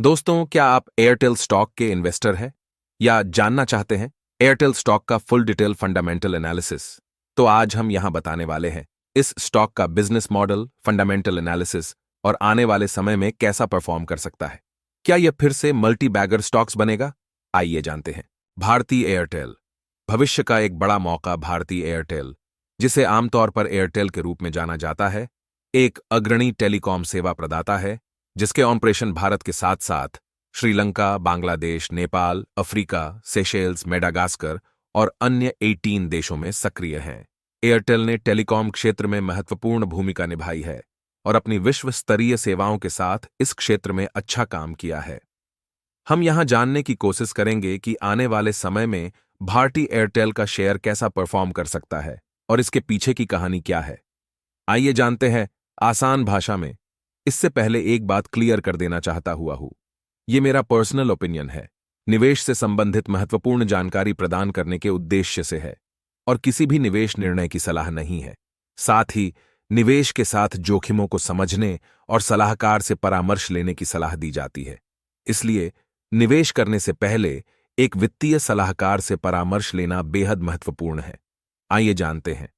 दोस्तों, क्या आप एयरटेल स्टॉक के इन्वेस्टर हैं या जानना चाहते हैं एयरटेल स्टॉक का फुल डिटेल फंडामेंटल एनालिसिस? तो आज हम यहां बताने वाले हैं इस स्टॉक का बिजनेस मॉडल, फंडामेंटल एनालिसिस और आने वाले समय में कैसा परफॉर्म कर सकता है। क्या यह फिर से मल्टी बैगर स्टॉक्स बनेगा? आइए जानते हैं। भारतीय एयरटेल, भविष्य का एक बड़ा मौका। भारतीय एयरटेल, जिसे आमतौर पर एयरटेल के रूप में जाना जाता है, एक अग्रणी टेलीकॉम सेवा प्रदाता है जिसके ऑपरेशन भारत के साथ साथ Sri Lanka, Bangladesh, Nepal, Africa, Seychelles, Madagascar और अन्य 18 देशों में सक्रिय हैं। एयरटेल ने टेलीकॉम क्षेत्र में महत्वपूर्ण भूमिका निभाई है और अपनी विश्व स्तरीय सेवाओं के साथ इस क्षेत्र में अच्छा काम किया है। हम यहां जानने की कोशिश करेंगे कि आने वाले समय में भारतीय एयरटेल का शेयर कैसा परफॉर्म कर सकता है और इसके पीछे की कहानी क्या है। आइए जानते हैं आसान भाषा में। इससे पहले एक बात क्लियर कर देना चाहता हूं, ये मेरा पर्सनल ओपिनियन है, निवेश से संबंधित महत्वपूर्ण जानकारी प्रदान करने के उद्देश्य से है और किसी भी निवेश निर्णय की सलाह नहीं है। साथ ही निवेश के साथ जोखिमों को समझने और सलाहकार से परामर्श लेने की सलाह दी जाती है। इसलिए निवेश करने से पहले एक वित्तीय सलाहकार से परामर्श लेना बेहद महत्वपूर्ण है। आइए जानते हैं।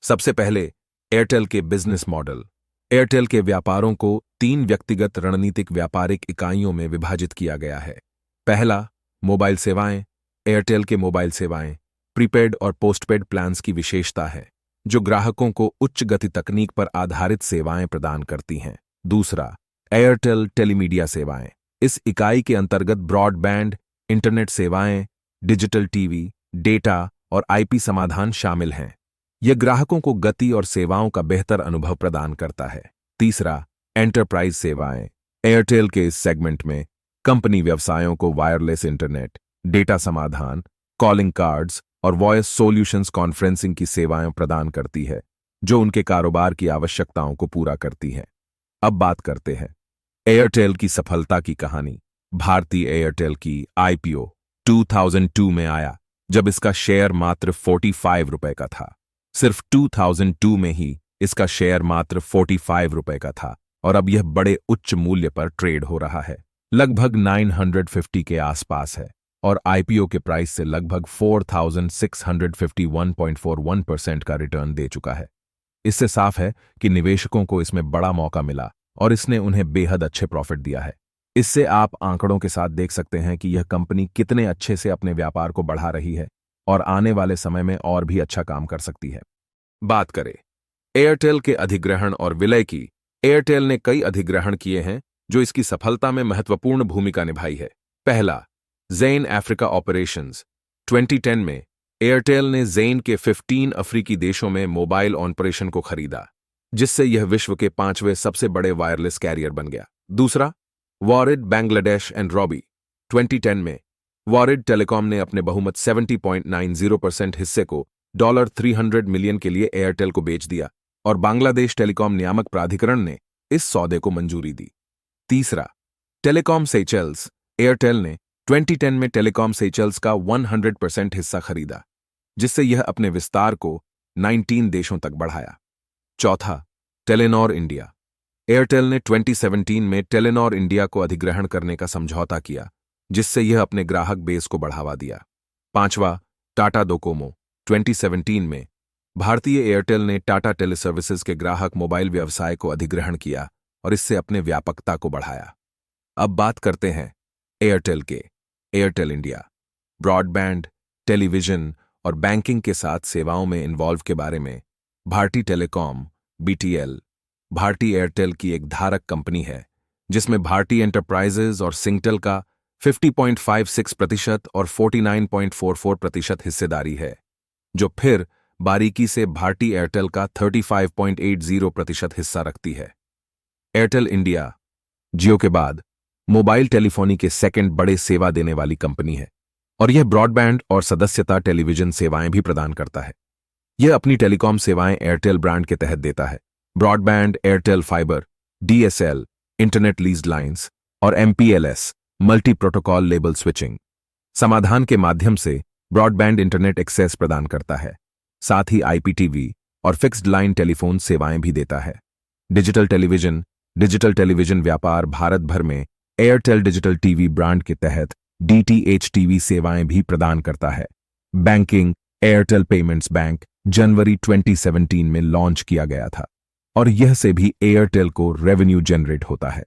सबसे पहले एयरटेल के बिजनेस मॉडल। एयरटेल के व्यापारों को 3 व्यक्तिगत रणनीतिक व्यापारिक इकाइयों में विभाजित किया गया है। पहला, मोबाइल सेवाएं। एयरटेल के मोबाइल सेवाएं प्रीपेड और पोस्टपेड प्लान्स की विशेषता है, जो ग्राहकों को उच्च गति तकनीक पर आधारित सेवाएं प्रदान करती हैं। दूसरा, एयरटेल टेलीमीडिया सेवाएं। इस इकाई के अंतर्गत ब्रॉडबैंड, इंटरनेट सेवाएं, डिजिटल टीवी, डेटा और आईपी समाधान शामिल हैं। यह ग्राहकों को गति और सेवाओं का बेहतर अनुभव प्रदान करता है। तीसरा, एंटरप्राइज सेवाएं। एयरटेल के इस सेगमेंट में कंपनी व्यवसायों को वायरलेस इंटरनेट, डेटा समाधान, कॉलिंग कार्ड्स और वॉइस सॉल्यूशंस कॉन्फ्रेंसिंग की सेवाएं प्रदान करती है, जो उनके कारोबार की आवश्यकताओं को पूरा करती है। अब बात करते हैं एयरटेल की सफलता की कहानी। भारतीय एयरटेल की आईपीओ 2002 में आया, जब इसका शेयर मात्र 45 रुपए का था। सिर्फ 2002 में ही इसका शेयर मात्र 45 रुपए का था और अब यह बड़े उच्च मूल्य पर ट्रेड हो रहा है, लगभग 950 के आसपास है और आईपीओ के प्राइस से लगभग 4651.41% का रिटर्न दे चुका है। इससे साफ है कि निवेशकों को इसमें बड़ा मौका मिला और इसने उन्हें बेहद अच्छे प्रॉफिट दिया है। इससे आप आंकड़ों के साथ देख सकते हैं कि यह कंपनी कितने अच्छे से अपने व्यापार को बढ़ा रही है और आने वाले समय में और भी अच्छा काम कर सकती है। बात करें एयरटेल के अधिग्रहण और विलय की। एयरटेल ने कई अधिग्रहण किए हैं जो इसकी सफलता में महत्वपूर्ण भूमिका निभाई है। पहला, ज़ेन अफ्रीका ऑपरेशंस। 2010 में एयरटेल ने ज़ेन के 15 अफ्रीकी देशों में मोबाइल ऑपरेशन को खरीदा, जिससे यह विश्व के 5वें सबसे बड़े वायरलेस कैरियर बन गया। दूसरा, वॉरिड बांग्लादेश एंड रॉबी। 2010 में वॉरिड टेलीकॉम ने अपने बहुमत 70.90% हिस्से को $300 मिलियन के लिए एयरटेल को बेच दिया और बांग्लादेश टेलीकॉम नियामक प्राधिकरण ने इस सौदे को मंजूरी दी। तीसरा, टेलीकॉम सेचेल्स। एयरटेल ने 2010 में टेलीकॉम सेचेल्स का 100% हिस्सा खरीदा, जिससे यह अपने विस्तार को 19 देशों तक बढ़ाया। चौथा, टेलीनॉर इंडिया। एयरटेल ने 2017 में टेलीनॉर इंडिया को अधिग्रहण करने का समझौता किया, जिससे यह अपने ग्राहक बेस को बढ़ावा दिया। पांचवा, टाटा डोकोमो। 2017 में भारतीय एयरटेल ने टाटा टेलीसर्विसेज के ग्राहक मोबाइल व्यवसाय को अधिग्रहण किया और इससे अपने व्यापकता को बढ़ाया। अब बात करते हैं एयरटेल के। एयरटेल इंडिया ब्रॉडबैंड, टेलीविजन और बैंकिंग के साथ सेवाओं में इन्वॉल्व के बारे में। भारती टेलीकॉम (बीटीएल) भारतीय एयरटेल की एक धारक कंपनी है, जिसमें भारती एंटरप्राइजेज और सिंगटेल का 50.56% और 49.44% हिस्सेदारी है, जो फिर बारीकी से भारती एयरटेल का 35.80% हिस्सा रखती है। एयरटेल इंडिया जियो के बाद मोबाइल टेलीफोनी के सेकंड बड़े सेवा देने वाली कंपनी है और यह ब्रॉडबैंड और सदस्यता टेलीविजन सेवाएं भी प्रदान करता है। यह अपनी टेलीकॉम सेवाएं एयरटेल ब्रांड के तहत देता है। Broadband, Airtel fibre, DSL, internet leased lines और MPLS multi protocol label switching समाधान के माध्यम से ब्रॉडबैंड इंटरनेट एक्सेस प्रदान करता है। साथ ही आईपीटीवी और फिक्स्ड लाइन टेलीफोन सेवाएं भी देता है। डिजिटल टेलीविजन व्यापार भारत भर में एयरटेल डिजिटल टीवी ब्रांड के तहत डीटीएच टीवी सेवाएं भी प्रदान करता है। बैंकिंग, एयरटेल पेमेंट्स बैंक जनवरी 2017 में लॉन्च किया गया था और यह से भी एयरटेल को रेवेन्यू जनरेट होता है।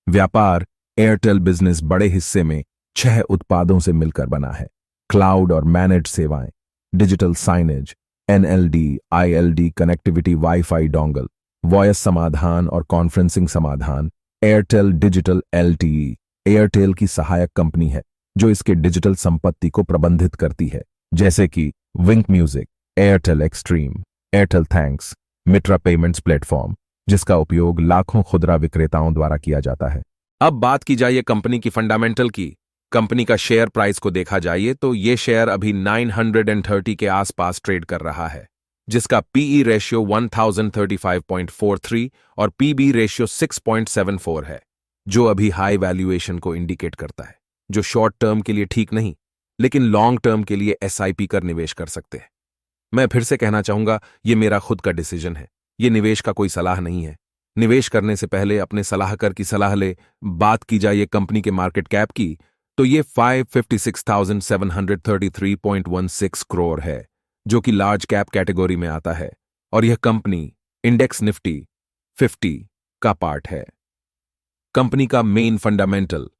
व्यापार, एयरटेल बिजनेस बड़े हिस्से में 6 उत्पादों से मिलकर बना है। क्लाउड और मैनेज सेवाएं, digital signage, NLD, ILD connectivity, wifi dongle, voice समाधान और कॉन्फ्रेंसिंग समाधान। एयरटेल डिजिटल एलटीई एयरटेल की सहायक कंपनी है जो इसके डिजिटल संपत्ति को प्रबंधित करती है, जैसे कि Wink Music, Airtel Xstream, Airtel Thanks, Mitra payments platform, जिसका उपयोग लाखों खुदरा विक्रेताओं द्वारा किया जाता है। अब बात की जाए कंपनी की फंडामेंटल की। कंपनी का शेयर प्राइस को देखा जाए तो ये शेयर अभी 930 के आसपास ट्रेड कर रहा है, जिसका पीई रेशियो 1035.43 और पीबी रेशियो 6.74 है, जो अभी हाई वैल्यूएशन को इंडिकेट करता है, जो शॉर्ट टर्म के लिए ठीक नहीं, लेकिन लॉन्ग टर्म के लिए एसआईपी कर निवेश कर सकते हैं। मैं फिर से कहना चाहूंगा, ये मेरा खुद का डिसीजन है, ये निवेश का कोई सलाह नहीं है। निवेश करने से पहले अपने सलाहकार की सलाह ले। बात की जाए कंपनी के मार्केट कैप की तो ये 556,733.16 करोड़ है, जो कि लार्ज कैप कैटेगरी में आता है और यह कंपनी इंडेक्स निफ्टी 50 का पार्ट है। कंपनी का मेन फंडामेंटल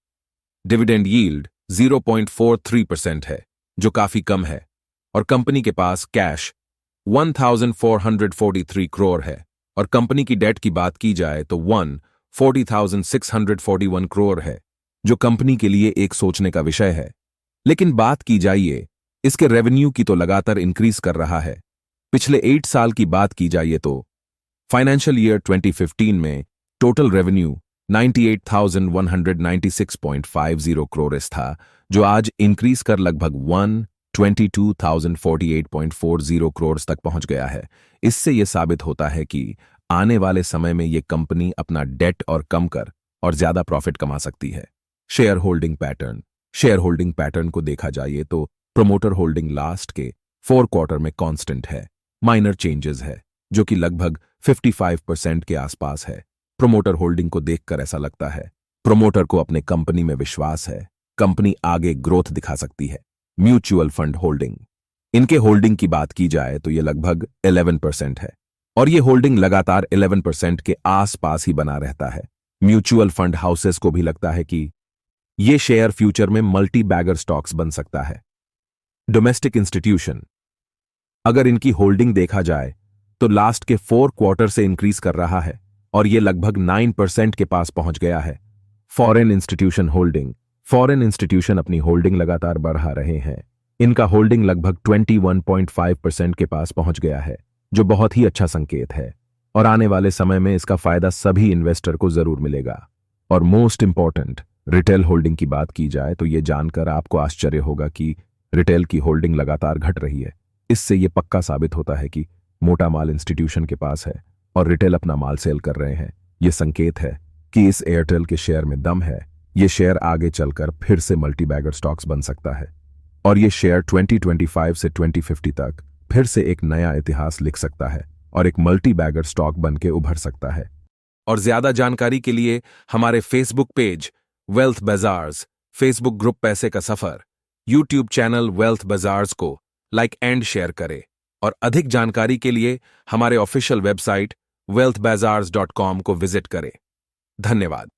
डिविडेंड यील्ड 0.43% है, जो काफी कम है, और कंपनी के पास कैश 1,443 करोड़ है, और कंपनी की डेट की बात की जाए तो 140,641 करोड़ है, जो कंपनी के लिए एक सोचने का विषय है। लेकिन बात की जाए इसके रेवेन्यू की तो लगातार इंक्रीज कर रहा है। पिछले 8 साल की बात की जाए तो फाइनेंशियल ईयर 2015 में टोटल रेवेन्यू 98,196.50 करोड़ था, जो आज इंक्रीज कर लगभग 122,048.40 करोड़ तक पहुंच गया है। इससे यह साबित होता है कि आने वाले समय में यह कंपनी अपना डेट और कम कर और ज्यादा प्रॉफिट कमा सकती है। शेयर होल्डिंग पैटर्न को देखा जाए तो प्रोमोटर होल्डिंग लास्ट के 4 क्वार्टर में कांस्टेंट है। माइनर चेंजेस है, जो कि लगभग 55% के आसपास है। प्रोमोटर होल्डिंग को देखकर ऐसा लगता है प्रोमोटर को अपने कंपनी में विश्वास है, कंपनी आगे ग्रोथ दिखा सकती है। म्यूचुअल फंड होल्डिंग, इनके होल्डिंग की बात की जाए तो यह लगभग 11% है, और यह होल्डिंग लगातार 11% के आसपास ही बना रहता है। म्यूचुअल फंड हाउसेस को भी लगता है कि यह शेयर फ्यूचर में मल्टी बैगर स्टॉक्स बन सकता है। डोमेस्टिक इंस्टीट्यूशन, अगर इनकी होल्डिंग देखा जाए तो लास्ट के 4 क्वार्टर से इंक्रीज कर रहा है और यह लगभग 9% के पास पहुंच गया है। Foreign institution holding, foreign institution अपनी होल्डिंग लगातार बढ़ा रहे हैं। इनका होल्डिंग लगभग 21.5% के पास पहुंच गया है, जो बहुत ही अच्छा संकेत है, और आने वाले समय में इसका फायदा सभी इन्वेस्टर को जरूर मिलेगा। और मोस्ट इंपॉर्टेंट, रिटेल होल्डिंग की बात की जाए तो यह जानकर आपको आश्चर्य होगा कि रिटेल की होल्डिंग लगातार घट रही है। इससे यह पक्का साबित होता है कि मोटा माल इंस्टीट्यूशन के पास है और रिटेल अपना माल सेल कर रहे हैं। यह संकेत है कि इस एयरटेल के शेयर में दम है। यह शेयर आगे चलकर फिर से मल्टी बैगर स्टॉक्स बन सकता है, और यह शेयर 2025 से 2050 तक फिर से एक नया इतिहास लिख सकता है और एक मल्टी बैगर स्टॉक बन के उभर सकता है। और ज्यादा जानकारी के लिए हमारे Facebook page wealth bazaars, Facebook group पैसे का सफर, यूट्यूब चैनल वेल्थ बाजार्स को लाइक एंड शेयर करें, और अधिक जानकारी के लिए हमारे ऑफिशियल वेबसाइट wealthbazaars.com को विजिट करें। धन्यवाद।